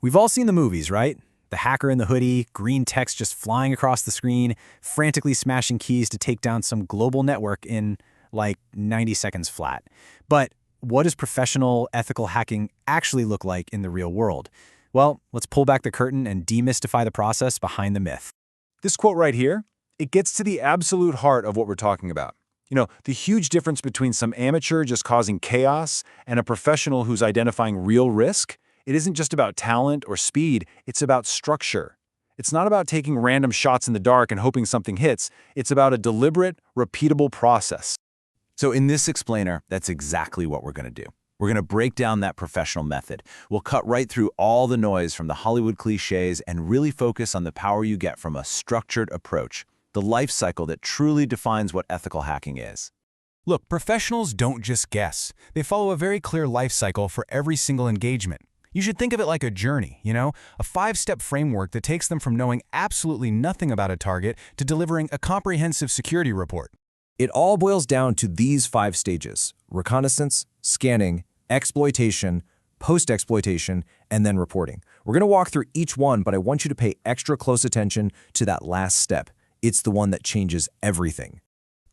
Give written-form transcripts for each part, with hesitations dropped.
We've all seen the movies, right? The hacker in the hoodie, green text just flying across the screen, frantically smashing keys to take down some global network in, like, 90 seconds flat. But what does professional, ethical hacking actually look like in the real world? Well, let's pull back the curtain and demystify the process behind the myth. This quote right here, it gets to the absolute heart of what we're talking about. The huge difference between some amateur just causing chaos and a professional who's identifying real risk, it isn't just about talent or speed, it's about structure. It's not about taking random shots in the dark and hoping something hits. It's about a deliberate, repeatable process. So in this explainer, that's exactly what we're going to do. We're going to break down that professional method. We'll cut right through all the noise from the Hollywood cliches and really focus on the power you get from a structured approach, the life cycle that truly defines what ethical hacking is. Look, professionals don't just guess. They follow a very clear life cycle for every single engagement. You should think of it like a journey, a 5-step framework that takes them from knowing absolutely nothing about a target to delivering a comprehensive security report. It all boils down to these 5 stages: reconnaissance, scanning, exploitation, post-exploitation, and then reporting. We're going to walk through each one, but I want you to pay extra close attention to that last step. It's the one that changes everything.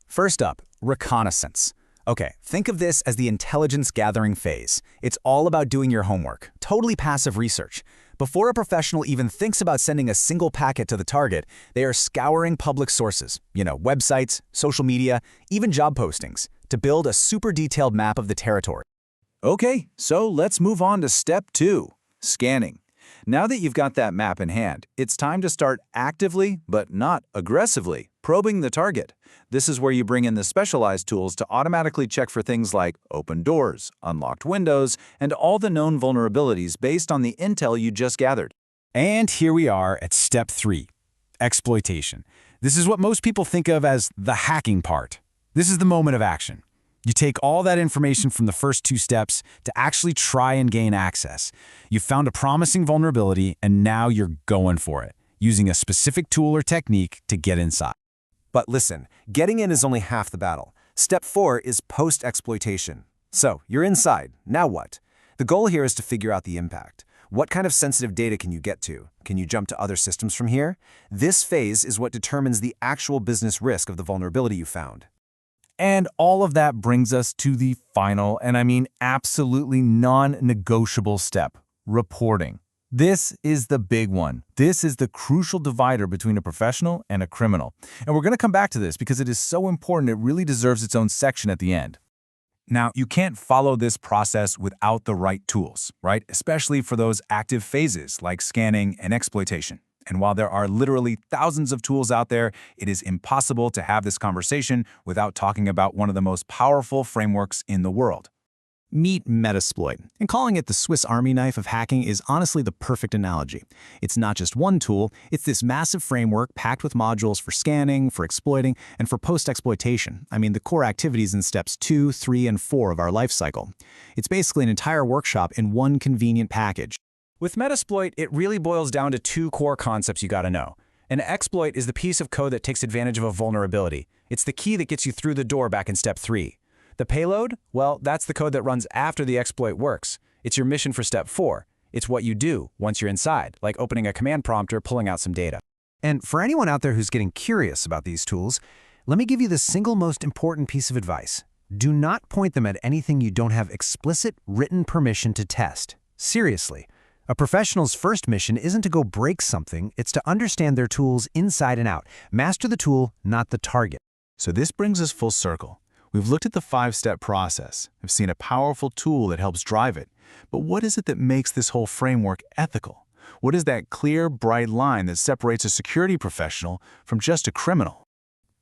First up, reconnaissance. Okay, think of this as the intelligence gathering phase. It's all about doing your homework, totally passive research. Before a professional even thinks about sending a single packet to the target, they are scouring public sources, websites, social media, even job postings, to build a super detailed map of the territory. Okay, so let's move on to step 2, scanning. Now that you've got that map in hand, it's time to start actively, but not aggressively, probing the target. This is where you bring in the specialized tools to automatically check for things like open doors, unlocked windows, and all the known vulnerabilities based on the intel you just gathered. And here we are at step 3, exploitation. This is what most people think of as the hacking part. This is the moment of action. You take all that information from the first 2 steps to actually try and gain access. You found a promising vulnerability, and now you're going for it, using a specific tool or technique to get inside. But listen, getting in is only half the battle. Step 4 is post-exploitation. So, you're inside. Now what? The goal here is to figure out the impact. What kind of sensitive data can you get to? Can you jump to other systems from here? This phase is what determines the actual business risk of the vulnerability you found. And all of that brings us to the final, and I mean absolutely non-negotiable step, reporting. This is the big one. This is the crucial divider between a professional and a criminal. And we're going to come back to this because it is so important it really deserves its own section at the end. Now, you can't follow this process without the right tools, right? Especially for those active phases like scanning and exploitation. And while there are literally thousands of tools out there, it is impossible to have this conversation without talking about one of the most powerful frameworks in the world. Meet Metasploit. And calling it the Swiss Army knife of hacking is honestly the perfect analogy. It's not just one tool, it's this massive framework packed with modules for scanning, for exploiting, and for post-exploitation. I mean, the core activities in steps 2, 3, and 4 of our life cycle. It's basically an entire workshop in one convenient package. With Metasploit, it really boils down to 2 core concepts you gotta know. An exploit is the piece of code that takes advantage of a vulnerability. It's the key that gets you through the door back in step 3. The payload? Well, that's the code that runs after the exploit works. It's your mission for step 4. It's what you do once you're inside, like opening a command prompt or pulling out some data. And for anyone out there who's getting curious about these tools, let me give you the single most important piece of advice. Do not point them at anything you don't have explicit written permission to test. Seriously. A professional's first mission isn't to go break something, it's to understand their tools inside and out. Master the tool, not the target. So this brings us full circle. We've looked at the 5-step process. We've seen a powerful tool that helps drive it. But what is it that makes this whole framework ethical? What is that clear, bright line that separates a security professional from just a criminal?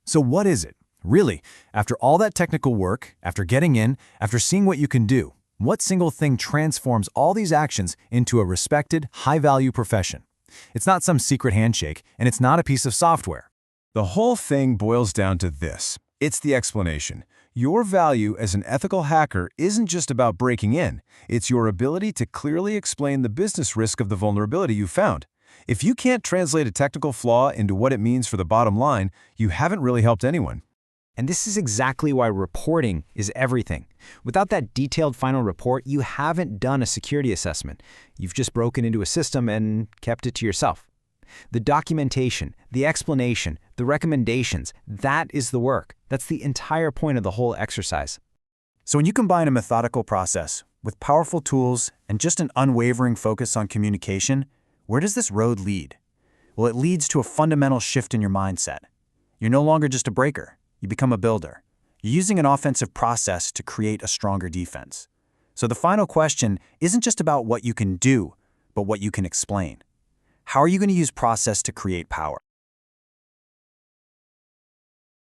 So what is it? Really, after all that technical work, after getting in, after seeing what you can do, what single thing transforms all these actions into a respected, high-value profession? It's not some secret handshake, and it's not a piece of software. The whole thing boils down to this. It's the explanation. Your value as an ethical hacker isn't just about breaking in. It's your ability to clearly explain the business risk of the vulnerability you found. If you can't translate a technical flaw into what it means for the bottom line, you haven't really helped anyone. And this is exactly why reporting is everything. Without that detailed final report, you haven't done a security assessment. You've just broken into a system and kept it to yourself. The documentation, the explanation, the recommendations, that is the work. That's the entire point of the whole exercise. So when you combine a methodical process with powerful tools and just an unwavering focus on communication, where does this road lead? Well, it leads to a fundamental shift in your mindset. You're no longer just a breaker. You become a builder. You're using an offensive process to create a stronger defense. So the final question isn't just about what you can do, but what you can explain. How are you going to use process to create power?